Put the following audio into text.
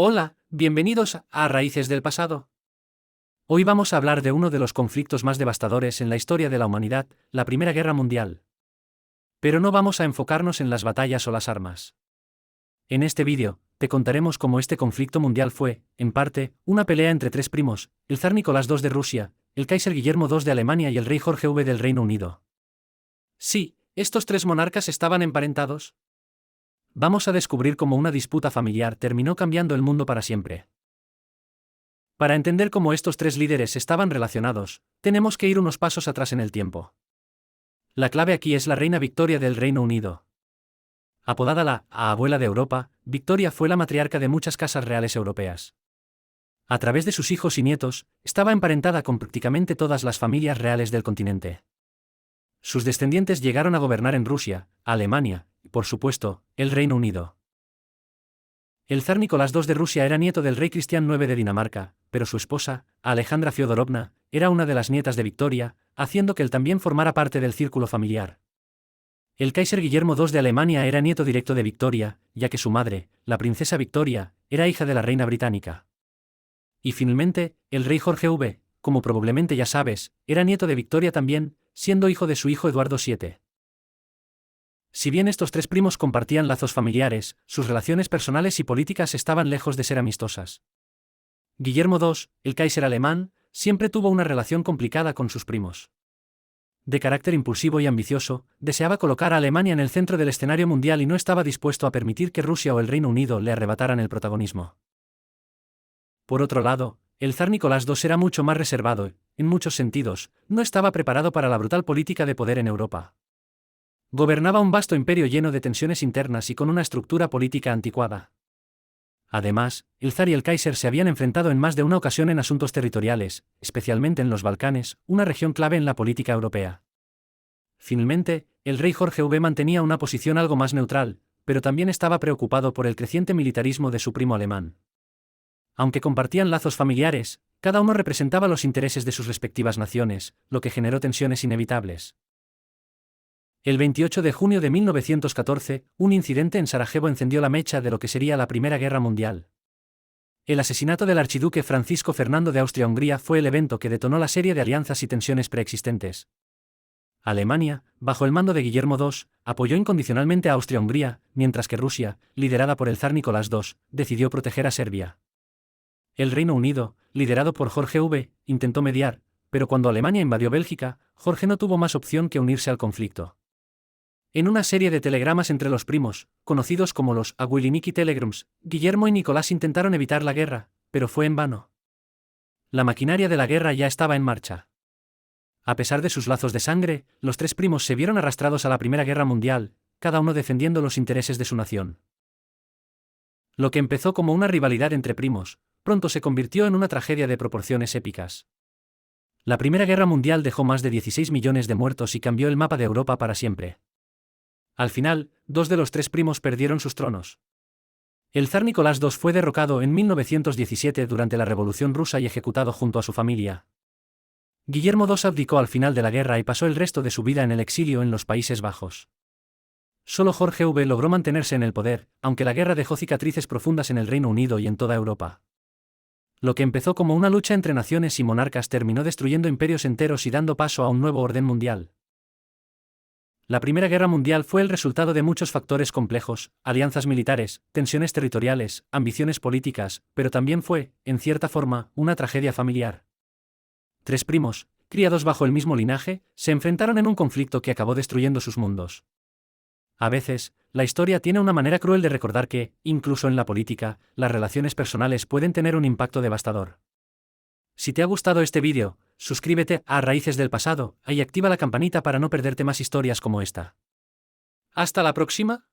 Hola, bienvenidos a Raíces del Pasado. Hoy vamos a hablar de uno de los conflictos más devastadores en la historia de la humanidad, la Primera Guerra Mundial. Pero no vamos a enfocarnos en las batallas o las armas. En este vídeo, te contaremos cómo este conflicto mundial fue, en parte, una pelea entre tres primos, el zar Nicolás II de Rusia, el Kaiser Guillermo II de Alemania y el rey Jorge V del Reino Unido. Sí, estos tres monarcas estaban emparentados. Vamos a descubrir cómo una disputa familiar terminó cambiando el mundo para siempre. Para entender cómo estos tres líderes estaban relacionados, tenemos que ir unos pasos atrás en el tiempo. La clave aquí es la reina Victoria del Reino Unido. Apodada la abuela de Europa, Victoria fue la matriarca de muchas casas reales europeas. A través de sus hijos y nietos, estaba emparentada con prácticamente todas las familias reales del continente. Sus descendientes llegaron a gobernar en Rusia, Alemania y, por supuesto, el Reino Unido. El zar Nicolás II de Rusia era nieto del rey Cristián IX de Dinamarca, pero su esposa, Alejandra Fyodorovna, era una de las nietas de Victoria, haciendo que él también formara parte del círculo familiar. El Kaiser Guillermo II de Alemania era nieto directo de Victoria, ya que su madre, la princesa Victoria, era hija de la reina británica. Y finalmente, el rey Jorge V, como probablemente ya sabes, era nieto de Victoria también, siendo hijo de su hijo Eduardo VII. Si bien estos tres primos compartían lazos familiares, sus relaciones personales y políticas estaban lejos de ser amistosas. Guillermo II, el Kaiser alemán, siempre tuvo una relación complicada con sus primos. De carácter impulsivo y ambicioso, deseaba colocar a Alemania en el centro del escenario mundial y no estaba dispuesto a permitir que Rusia o el Reino Unido le arrebataran el protagonismo. Por otro lado, el zar Nicolás II era mucho más reservado, en muchos sentidos, no estaba preparado para la brutal política de poder en Europa. Gobernaba un vasto imperio lleno de tensiones internas y con una estructura política anticuada. Además, el zar y el Kaiser se habían enfrentado en más de una ocasión en asuntos territoriales, especialmente en los Balcanes, una región clave en la política europea. Finalmente, el rey Jorge V mantenía una posición algo más neutral, pero también estaba preocupado por el creciente militarismo de su primo alemán. Aunque compartían lazos familiares, cada uno representaba los intereses de sus respectivas naciones, lo que generó tensiones inevitables. El 28 de junio de 1914, un incidente en Sarajevo encendió la mecha de lo que sería la Primera Guerra Mundial. El asesinato del archiduque Francisco Fernando de Austria-Hungría fue el evento que detonó la serie de alianzas y tensiones preexistentes. Alemania, bajo el mando de Guillermo II, apoyó incondicionalmente a Austria-Hungría, mientras que Rusia, liderada por el zar Nicolás II, decidió proteger a Serbia. El Reino Unido, liderado por Jorge V, intentó mediar, pero cuando Alemania invadió Bélgica, Jorge no tuvo más opción que unirse al conflicto. En una serie de telegramas entre los primos, conocidos como los Aguiliniki Telegrams, Guillermo y Nicolás intentaron evitar la guerra, pero fue en vano. La maquinaria de la guerra ya estaba en marcha. A pesar de sus lazos de sangre, los tres primos se vieron arrastrados a la Primera Guerra Mundial, cada uno defendiendo los intereses de su nación. Lo que empezó como una rivalidad entre primos, pronto se convirtió en una tragedia de proporciones épicas. La Primera Guerra Mundial dejó más de 16 millones de muertos y cambió el mapa de Europa para siempre. Al final, dos de los tres primos perdieron sus tronos. El zar Nicolás II fue derrocado en 1917 durante la Revolución Rusa y ejecutado junto a su familia. Guillermo II abdicó al final de la guerra y pasó el resto de su vida en el exilio en los Países Bajos. Solo Jorge V logró mantenerse en el poder, aunque la guerra dejó cicatrices profundas en el Reino Unido y en toda Europa. Lo que empezó como una lucha entre naciones y monarcas terminó destruyendo imperios enteros y dando paso a un nuevo orden mundial. La Primera Guerra Mundial fue el resultado de muchos factores complejos, alianzas militares, tensiones territoriales, ambiciones políticas, pero también fue, en cierta forma, una tragedia familiar. Tres primos, criados bajo el mismo linaje, se enfrentaron en un conflicto que acabó destruyendo sus mundos. A veces, la historia tiene una manera cruel de recordar que, incluso en la política, las relaciones personales pueden tener un impacto devastador. Si te ha gustado este vídeo, suscríbete a Raíces del Pasado y activa la campanita para no perderte más historias como esta. ¡Hasta la próxima!